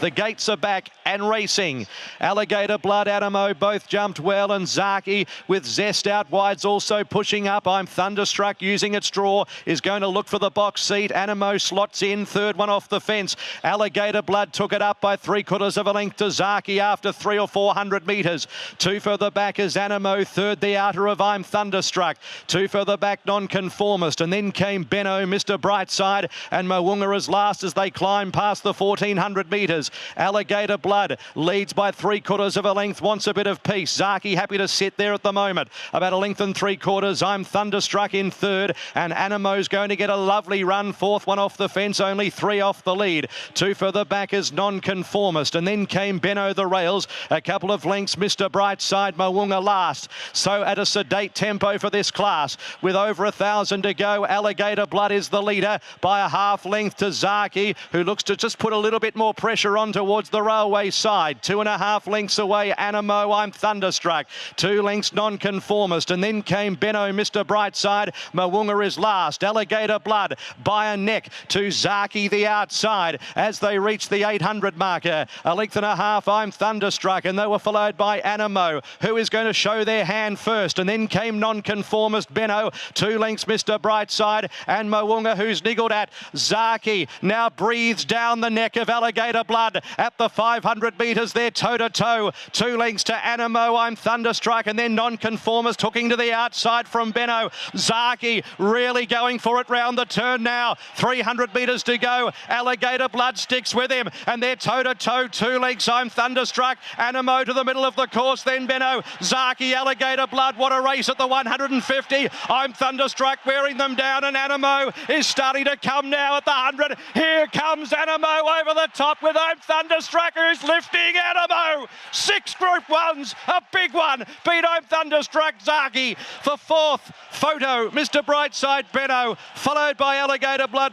The gates are back and racing. Alligator Blood, Anamoe both jumped well, and Zaki with Zest out wide's also pushing up. I'm Thunderstruck using its draw, is going to look for the box seat. Anamoe slots in, third one off the fence. Alligator Blood took it up by 3/4 of a length to Zaki after 300 or 400 metres. Two further back is Anamoe, third the outer of I'm Thunderstruck. Two further back Nonconformist, and then came Benno, Mr. Brightside, and Mooney as last as they climb past the 1400 metres. Alligator Blood leads by 3/4 of a length, wants a bit of peace. Zaki happy to sit there at the moment. About a length and 3/4. I'm Thunderstruck in third, and Anamoe's going to get a lovely run. Fourth one off the fence, only 3 off the lead. Two further back is Nonconformist, and then came Benno the rails. A couple of lengths, Mr. Brightside, Mooney last. So at a sedate tempo for this class, with over 1,000 to go. Alligator Blood is the leader by a half length to Zaki, who looks to just put a little bit more pressure on towards the railway side. 2.5 lengths away, Anamoe, I'm Thunderstruck. 2 lengths Nonconformist, and then came Benno, Mr. Brightside. Mooney is last. Alligator Blood by a neck to Zaki the outside as they reach the 800 marker. A length and a half, I'm Thunderstruck, and they were followed by Anamoe, who is going to show their hand first, and then came Nonconformist, Benno. 2 lengths, Mr. Brightside, and Mooney, who's niggled at. Zaki now breathes down the neck of Alligator Blood at the 500 metres. They're toe-to-toe. 2 lengths to Anamoe, I'm Thunderstruck, and then Nonconformist hooking to the outside from Benno. Zaki really going for it round the turn now. 300 metres to go. Alligator Blood sticks with him, and they're toe-to-toe. 2 lengths, I'm Thunderstruck. Anamoe to the middle of the course, then Benno. Zaki, Alligator Blood, what a race at the 150. I'm Thunderstruck wearing them down, and Anamoe is starting to come now at the 100. Here comes Anamoe over the top with I'm Thunderstruck, who's lifting Anamoe. 6 Group 1s, a big one. Beat I'm Thunderstruck, Zaki. For fourth, Photo, Mr. Brightside, Benno, followed by Alligator Blood.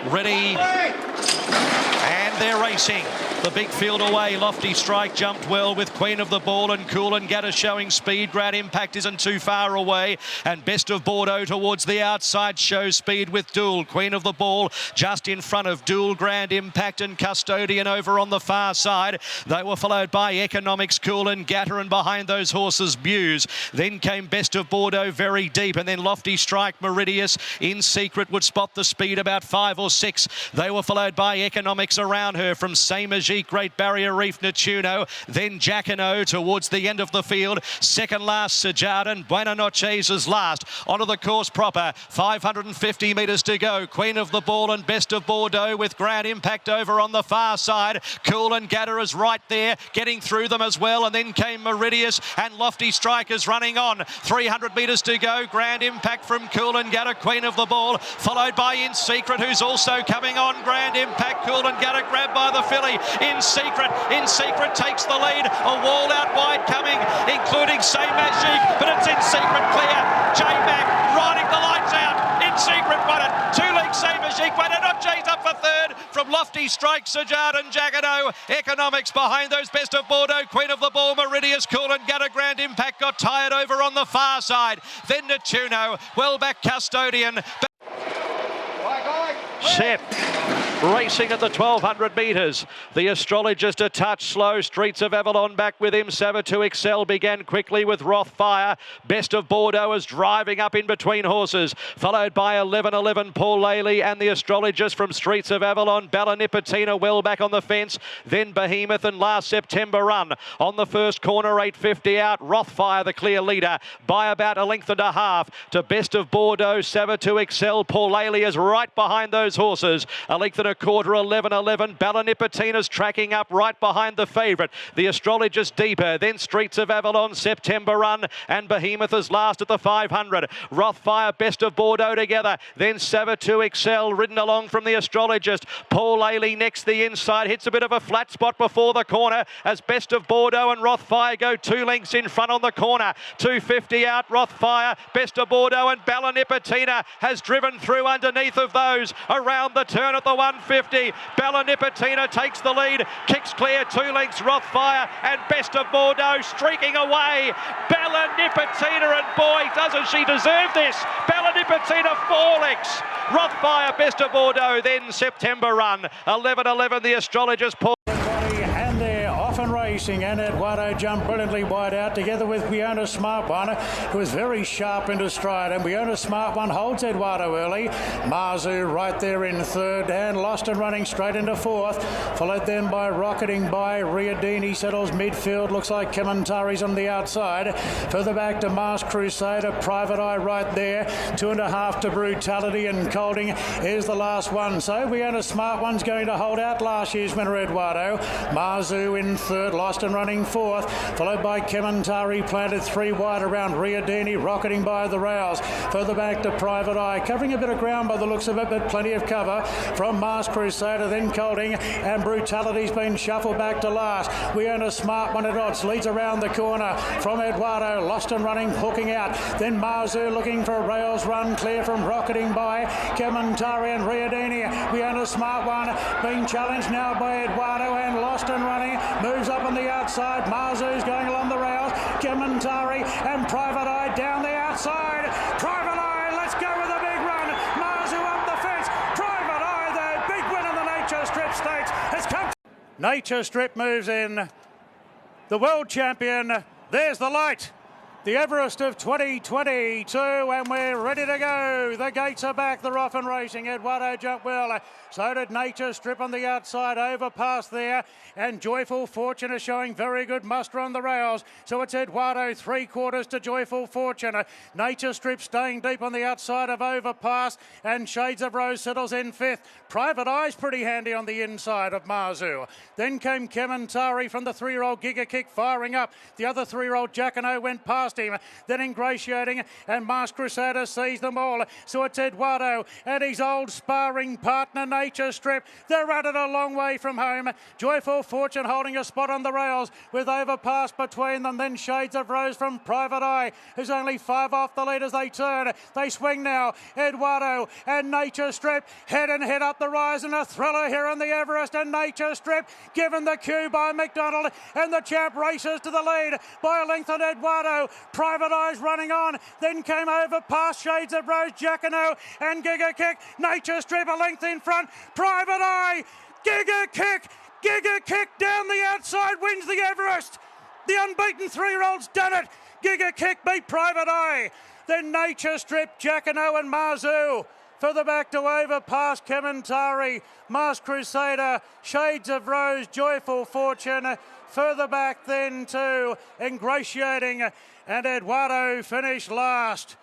Ready. And they're racing. The big field away. Lofty Strike jumped well with Queen of the Ball, and Cool and Gatter showing speed. Grand Impact isn't too far away, and Best of Bordeaux towards the outside shows speed with Duel. Queen of the Ball just in front of Duel, Grand Impact and Custodian over on the far side. They were followed by Economics, Cool and Gatter, and behind those horses Muse. Then came Best of Bordeaux very deep, and then Lofty Strike, Meridius in secret would spot the speed about 5 or 6. They were followed by Economics around her from Samaji, Great Barrier Reef, Neptuno, then Jacquino towards the end of the field. Second last, Sajard, and Buena Noches is last. Onto the course proper, 550 metres to go. Queen of the Ball and Best of Bordeaux with Grand Impact over on the far side. Cool and Gatter is right there, getting through them as well, and then came Meridius, and Lofty Strike is running on. 300 metres to go. Grand Impact from Cool and Gatter, Queen of the Ball, followed by In Secret, who's also coming on. Grand Impact, Cool and Gatter grabbed by the filly. In Secret takes the lead. A wall out wide coming, including Say Magic, but it's In Secret clear. J-Mac riding the lights out. In Secret won it. 2 lengths, Say Magic won it. Jay's up for third from Lofty Strike, Sajard and Jacquino. Economics behind those Best of Bordeaux. Queen of the Ball, Meridius, Cool and Gatter. Grand Impact got tired over on the far side. Then Neptuno, well back Custodian. Set. Racing at the 1200 metres. The Astrologist a touch slow. Streets of Avalon back with him. Savitu Excel began quickly with Rothfire. Best of Bordeaux is driving up in between horses, followed by 11-11 Paul Laley and the Astrologist from Streets of Avalon. Nipotina well back on the fence. Then Behemoth and Last September Run. On the first corner, 850 out. Rothfire the clear leader by about a length and a half to Best of Bordeaux. Savitu Excel. Paul Laley is right behind those horses. A length and a quarter, 11-11. Nipotina's tracking up right behind the favourite. The Astrologist deeper. Then Streets of Avalon, September Run, and Behemoth is last at the 500. Rothfire, Best of Bordeaux together. Then Savitu Excel ridden along from the Astrologist. Paul Laley next the inside. Hits a bit of a flat spot before the corner as Best of Bordeaux and Rothfire go 2 lengths in front on the corner. 250 out, Rothfire, Best of Bordeaux, and Nipotina has driven through underneath of those around the turn at the 150. Nipotina takes the lead, kicks clear 2 lengths, Rothfire and Best of Bordeaux streaking away. Nipotina, and boy, doesn't she deserve this. Nipotina 4 lengths. Rothfire, Best of Bordeaux, then September Run. 11:11, the astrologers Paul. And they're off and racing, and Eduardo jumped brilliantly wide out together with Biona Smart One, who was very sharp into stride, and Biona Smart One holds Eduardo early. Marzu right there in third, and lost and running straight into fourth, followed then by Rocketing by Riadini. Settles midfield, looks like Kamantari's on the outside. Further back to Mars Crusader, Private Eye right there, 2.5 to Brutality, and Colding is the last one. So Biona Smart One's going to hold out last year's winner Eduardo. Marzu in third, lost and running fourth, followed by Kamantari, planted 3 wide around Riadini, Rocketing by the rails. Further back to Private Eye, covering a bit of ground by the looks of it, but plenty of cover from Mars Crusader, then Colding, and Brutality's been shuffled back to last. We own a Smart One at odds, leads around the corner from Eduardo, lost and running, hooking out. Then Marzu looking for a rails run, clear from Rocketing by Kamantari and Riadini. We own a Smart One, being challenged now by Eduardo, and lost and running, moves up on the outside. Marzu's going along the rails. Kamantari and Private Eye down the outside. Private Eye, let's go with a big run. Marzu up the fence. Private Eye, the big win in the Nature Strip Stakes has come. Nature Strip moves in. The world champion, there's the light. The Everest of 2022, and we're ready to go. The gates are back, they're off and racing. Eduardo jumped well. So did Nature Strip on the outside, overpass there. And Joyful Fortune is showing very good muster on the rails. So it's Eduardo 3/4 to Joyful Fortune. Nature Strip staying deep on the outside of overpass. And Shades of Rose settles in 5th. Private Eye's pretty handy on the inside of Marzu. Then came Kamantari from the 3-year-old Giga Kick firing up. The other 3-year-old Jacano went past him, then Ingratiating, and Mars Crusader sees them all. So it's Eduardo and his old sparring partner Nature Strip. They're at it a long way from home. Joyful Fortune holding a spot on the rails with overpass between them. Then Shades of Rose from Private Eye, who's only 5 off the lead as they turn. They swing now. Eduardo and Nature Strip head and head up the rise, and a thriller here on the Everest, and Nature Strip given the cue by McDonald, and the champ races to the lead by a length on Eduardo. Private Eye's running on, then came over past Shades of Rose, Jacano and Giga Kick. Nature Strip a length in front. Private Eye, Giga Kick down the outside, wins the Everest. The unbeaten 3-year-old's done it. Giga Kick beat Private Eye. Then Nature Strip, Jacano and Marzu. Further back to overpass Kamantari, Mars Crusader, Shades of Rose, Joyful Fortune. Further back then to Ingratiating, and Eduardo finished last.